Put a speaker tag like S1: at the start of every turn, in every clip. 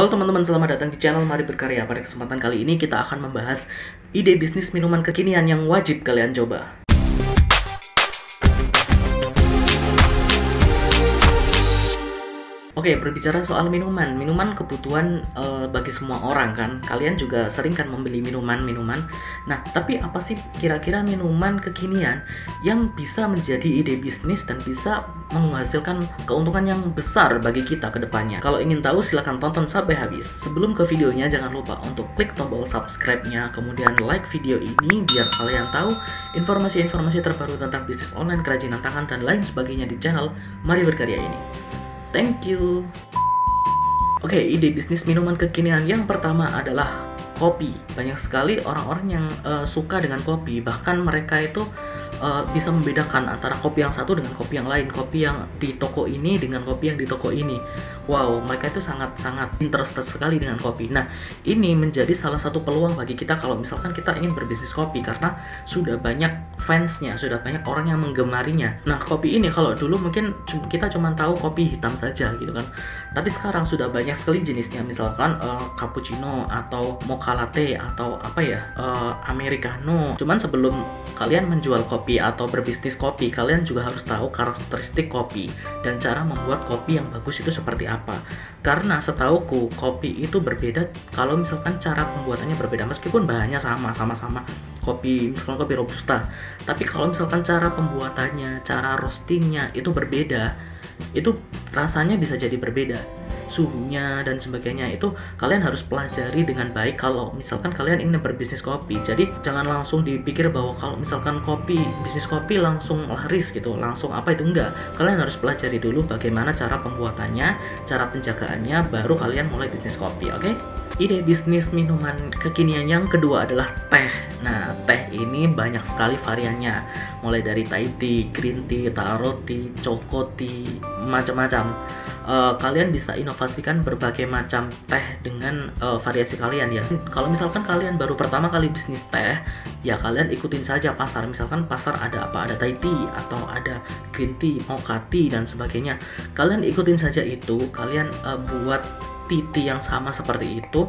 S1: Halo teman-teman, selamat datang di channel Mari Berkarya. Pada kesempatan kali ini kita akan membahas ide bisnis minuman kekinian yang wajib kalian coba. Oke, berbicara soal minuman kebutuhan bagi semua orang kan. Kalian juga sering kan membeli minuman. Nah, tapi apa sih kira-kira minuman kekinian yang bisa menjadi ide bisnis dan bisa menghasilkan keuntungan yang besar bagi kita ke depannya? Kalau ingin tahu silahkan tonton sampai habis. Sebelum ke videonya jangan lupa untuk klik tombol subscribe-nya, kemudian like video ini biar kalian tahu informasi-informasi terbaru tentang bisnis online, kerajinan tangan dan lain sebagainya di channel Mari Berkarya ini. Thank you. Oke, ide bisnis minuman kekinian yang pertama adalah kopi. Banyak sekali orang-orang yang suka dengan kopi. Bahkan mereka itu bisa membedakan antara kopi yang satu dengan kopi yang lain. Kopi yang di toko ini dengan kopi yang di toko ini. Wow, mereka itu sangat-sangat interested sekali dengan kopi. Nah, ini menjadi salah satu peluang bagi kita kalau misalkan kita ingin berbisnis kopi, karena sudah banyak fansnya, sudah banyak orang yang menggemarinya. Nah, kopi ini kalau dulu mungkin kita cuma tahu kopi hitam saja gitu kan. Tapi sekarang sudah banyak sekali jenisnya, misalkan cappuccino atau mocha latte atau americano. Cuman sebelum kalian menjual kopi atau berbisnis kopi, kalian juga harus tahu karakteristik kopi dan cara membuat kopi yang bagus itu seperti apa. Karena setauku kopi itu berbeda kalau misalkan cara pembuatannya berbeda, meskipun bahannya sama-sama kopi, misalkan kopi robusta, tapi kalau misalkan cara pembuatannya, cara roastingnya itu berbeda, itu rasanya bisa jadi berbeda, suhunya dan sebagainya. Itu kalian harus pelajari dengan baik kalau misalkan kalian ingin berbisnis kopi. Jadi jangan langsung dipikir bahwa kalau misalkan bisnis kopi langsung laris gitu, langsung apa itu, enggak. Kalian harus pelajari dulu bagaimana cara pembuatannya, cara penjagaannya, baru kalian mulai bisnis kopi, oke? Ide bisnis minuman kekinian yang kedua adalah teh. Nah, teh ini banyak sekali variannya, mulai dari Thai tea, green tea, taro tea, choco tea, macam-macam. Kalian bisa inovasikan berbagai macam teh dengan variasi kalian ya. Kalau misalkan kalian baru pertama kali bisnis teh, ya kalian ikutin saja pasar. Misalkan pasar ada apa? Ada Thai tea atau ada green tea, mocha tea dan sebagainya. Kalian ikutin saja itu. Kalian buat tea yang sama seperti itu.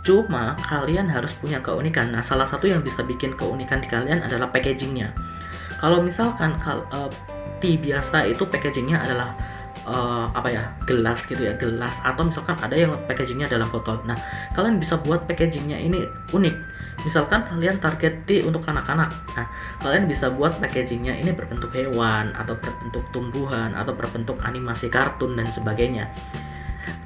S1: Cuma kalian harus punya keunikan. Nah, salah satu yang bisa bikin keunikan di kalian adalah packagingnya. Kalau misalkan tea biasa itu packagingnya adalah gelas gitu ya, gelas, atau misalkan ada yang packagingnya dalam botol. Nah, kalian bisa buat packagingnya ini unik. Misalkan kalian target tea untuk anak-anak, nah kalian bisa buat packagingnya ini berbentuk hewan atau berbentuk tumbuhan atau berbentuk animasi kartun dan sebagainya.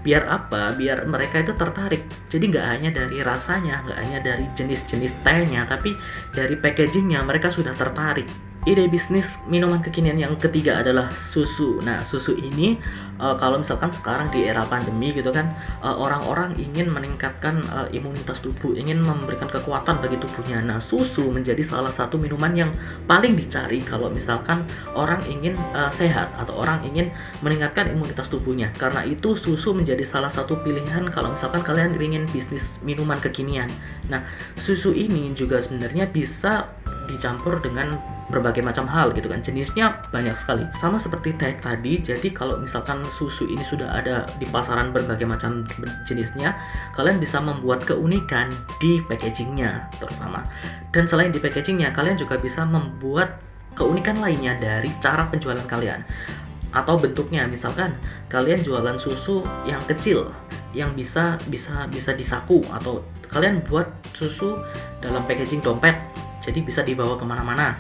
S1: Biar apa? Biar mereka itu tertarik. Jadi nggak hanya dari rasanya, nggak hanya dari jenis-jenis tehnya, tapi dari packagingnya mereka sudah tertarik. Ide bisnis minuman kekinian yang ketiga adalah susu. Nah, susu ini kalau misalkan sekarang di era pandemi gitu kan, orang-orang ingin meningkatkan imunitas tubuh, ingin memberikan kekuatan bagi tubuhnya. Nah, susu menjadi salah satu minuman yang paling dicari kalau misalkan orang ingin sehat atau orang ingin meningkatkan imunitas tubuhnya. Karena itu susu menjadi salah satu pilihan kalau misalkan kalian ingin bisnis minuman kekinian. Nah, susu ini juga sebenarnya bisa dicampur dengan berbagai macam hal gitu kan, jenisnya banyak sekali, sama seperti teh tadi. Jadi kalau misalkan susu ini sudah ada di pasaran berbagai macam jenisnya, kalian bisa membuat keunikan di packagingnya terutama. Dan selain di packagingnya, kalian juga bisa membuat keunikan lainnya dari cara penjualan kalian atau bentuknya. Misalkan kalian jualan susu yang kecil yang bisa disaku, atau kalian buat susu dalam packaging dompet jadi bisa dibawa kemana-mana.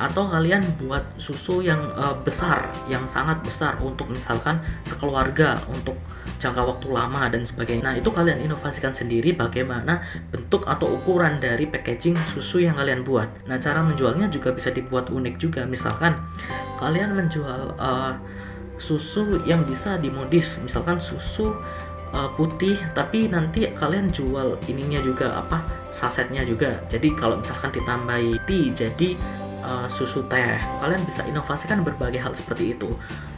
S1: Atau kalian buat susu yang besar, yang sangat besar untuk misalkan sekeluarga, untuk jangka waktu lama dan sebagainya. Nah, itu kalian inovasikan sendiri bagaimana bentuk atau ukuran dari packaging susu yang kalian buat. Nah, cara menjualnya juga bisa dibuat unik juga. Misalkan kalian menjual susu yang bisa dimodif, misalkan susu putih, tapi nanti kalian jual ininya juga, sasetnya juga. Jadi kalau misalkan ditambahi tea jadi susu teh, kalian bisa inovasikan berbagai hal seperti itu.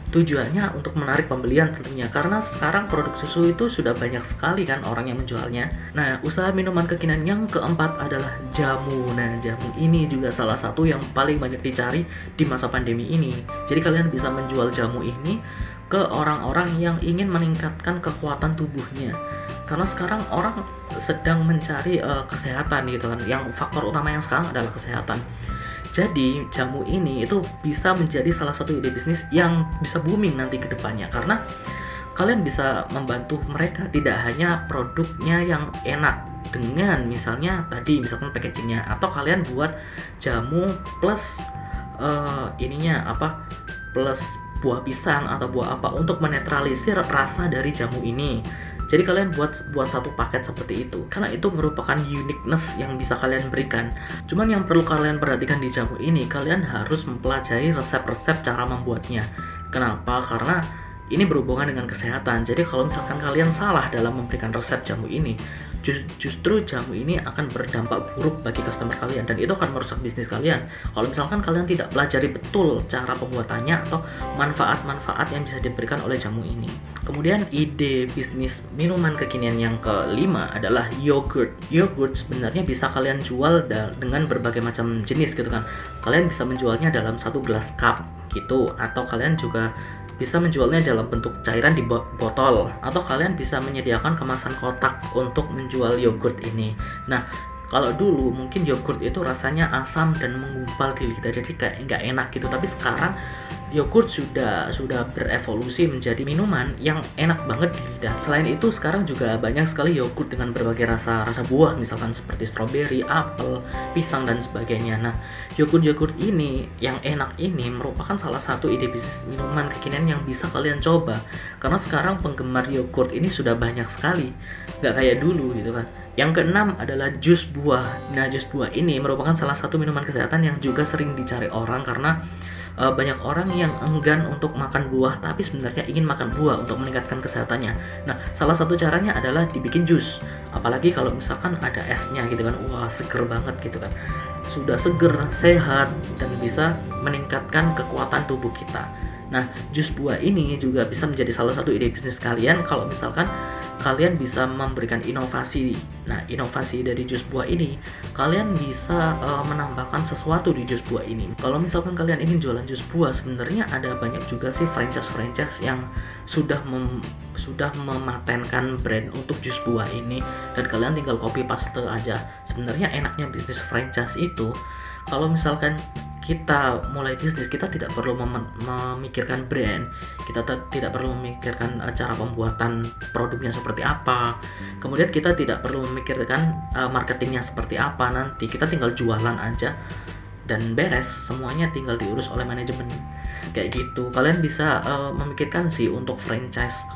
S1: Tujuannya untuk menarik pembelian tentunya, karena sekarang produk susu itu sudah banyak sekali kan orang yang menjualnya. Nah, usaha minuman kekinian yang keempat adalah jamu. Nah, jamu ini juga salah satu yang paling banyak dicari di masa pandemi ini. Jadi kalian bisa menjual jamu ini ke orang-orang yang ingin meningkatkan kekuatan tubuhnya. Karena sekarang orang sedang mencari kesehatan gitu kan. Yang faktor utama yang sekarang adalah kesehatan. Jadi jamu ini itu bisa menjadi salah satu ide bisnis yang bisa booming nanti ke depannya, karena kalian bisa membantu mereka tidak hanya produknya yang enak dengan misalnya tadi misalkan packagingnya, atau kalian buat jamu plus plus buah pisang atau buah apa untuk menetralisir rasa dari jamu ini. Jadi kalian buat satu paket seperti itu, karena itu merupakan uniqueness yang bisa kalian berikan. Cuman yang perlu kalian perhatikan di jamu ini, kalian harus mempelajari resep-resep cara membuatnya. Kenapa? Karena ini berhubungan dengan kesehatan. Jadi kalau misalkan kalian salah dalam memberikan resep jamu ini, justru jamu ini akan berdampak buruk bagi customer kalian, dan itu akan merusak bisnis kalian. Kalau misalkan kalian tidak pelajari betul cara pembuatannya atau manfaat-manfaat yang bisa diberikan oleh jamu ini. Kemudian ide bisnis minuman kekinian yang kelima adalah yogurt. Yogurt sebenarnya bisa kalian jual dengan berbagai macam jenis gitu kan. Kalian bisa menjualnya dalam satu gelas cup gitu, atau kalian juga bisa menjualnya dalam bentuk cairan di botol, atau kalian bisa menyediakan kemasan kotak untuk menjual yogurt ini. Nah, kalau dulu mungkin yogurt itu rasanya asam dan menggumpal di lidah, jadi kayak nggak enak gitu. Tapi sekarang yogurt sudah berevolusi menjadi minuman yang enak banget di lidah. Selain itu sekarang juga banyak sekali yogurt dengan berbagai rasa buah, misalkan seperti stroberi, apel, pisang dan sebagainya. Nah, yogurt ini yang enak ini merupakan salah satu ide bisnis minuman kekinian yang bisa kalian coba, karena sekarang penggemar yogurt ini sudah banyak sekali, nggak kayak dulu gitu kan. Yang keenam adalah jus buah. Nah, jus buah ini merupakan salah satu minuman kesehatan yang juga sering dicari orang, karena banyak orang yang enggan untuk makan buah tapi sebenarnya ingin makan buah untuk meningkatkan kesehatannya. Nah, salah satu caranya adalah dibikin jus. Apalagi kalau misalkan ada esnya gitu kan. Wah, seger banget gitu kan. Sudah seger, sehat, dan bisa meningkatkan kekuatan tubuh kita. Nah, jus buah ini juga bisa menjadi salah satu ide bisnis kalian kalau misalkan kalian bisa memberikan inovasi. Nah, inovasi dari jus buah ini, kalian bisa menambahkan sesuatu di jus buah ini. Kalau misalkan kalian ingin jualan jus buah, sebenarnya ada banyak juga sih franchise yang sudah mematenkan brand untuk jus buah ini, dan kalian tinggal copy paste aja. Sebenarnya enaknya bisnis franchise itu, kalau misalkan kita mulai bisnis, kita tidak perlu memikirkan brand, kita tidak perlu memikirkan cara pembuatan produknya seperti apa, kemudian kita tidak perlu memikirkan marketingnya seperti apa. Nanti kita tinggal jualan aja dan beres, semuanya tinggal diurus oleh manajemen kayak gitu. Kalian bisa memikirkan sih untuk franchise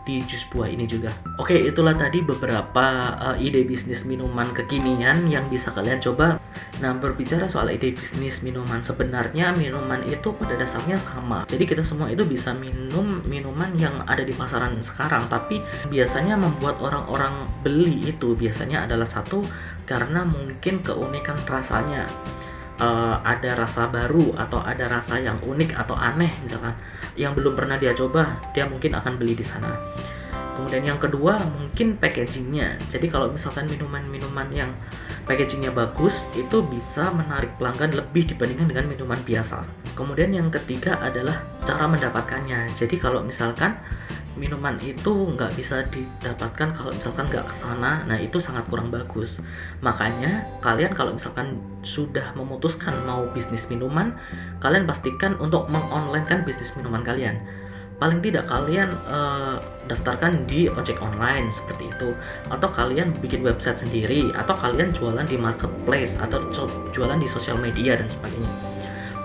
S1: di jus buah ini juga. Oke, itulah tadi beberapa ide bisnis minuman kekinian yang bisa kalian coba. Nah, berbicara soal ide bisnis minuman, sebenarnya minuman itu pada dasarnya sama. Jadi kita semua itu bisa minum minuman yang ada di pasaran sekarang, tapi biasanya membuat orang-orang beli itu biasanya adalah satu, karena mungkin keunikan rasanya. Ada rasa baru atau ada rasa yang unik atau aneh misalkan yang belum pernah dia coba, dia mungkin akan beli di sana. Kemudian yang kedua mungkin packagingnya. Jadi kalau misalkan minuman-minuman yang packagingnya bagus, itu bisa menarik pelanggan lebih dibandingkan dengan minuman biasa. Kemudian yang ketiga adalah cara mendapatkannya. Jadi kalau misalkan minuman itu nggak bisa didapatkan kalau misalkan nggak kesana, nah itu sangat kurang bagus. Makanya kalian kalau misalkan sudah memutuskan mau bisnis minuman, kalian pastikan untuk mengonlinekan bisnis minuman kalian. Paling tidak kalian daftarkan di ojek online seperti itu, atau kalian bikin website sendiri, atau kalian jualan di marketplace, atau jualan di sosial media dan sebagainya.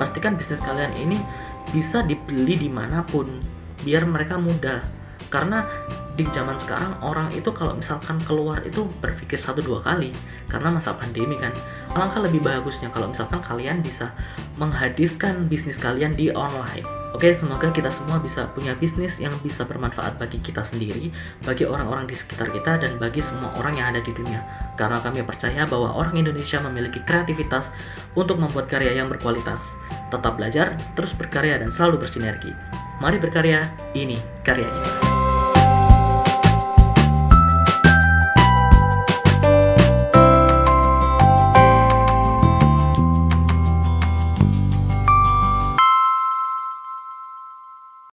S1: Pastikan bisnis kalian ini bisa dibeli dimanapun, biar mereka mudah. Karena di zaman sekarang orang itu kalau misalkan keluar itu berpikir 1-2 kali, karena masa pandemi kan. Alangkah lebih bagusnya kalau misalkan kalian bisa menghadirkan bisnis kalian di online. Oke, semoga kita semua bisa punya bisnis yang bisa bermanfaat bagi kita sendiri, bagi orang-orang di sekitar kita, dan bagi semua orang yang ada di dunia. Karena kami percaya bahwa orang Indonesia memiliki kreativitas untuk membuat karya yang berkualitas. Tetap belajar, terus berkarya, dan selalu bersinergi. Mari berkarya, ini karyanya.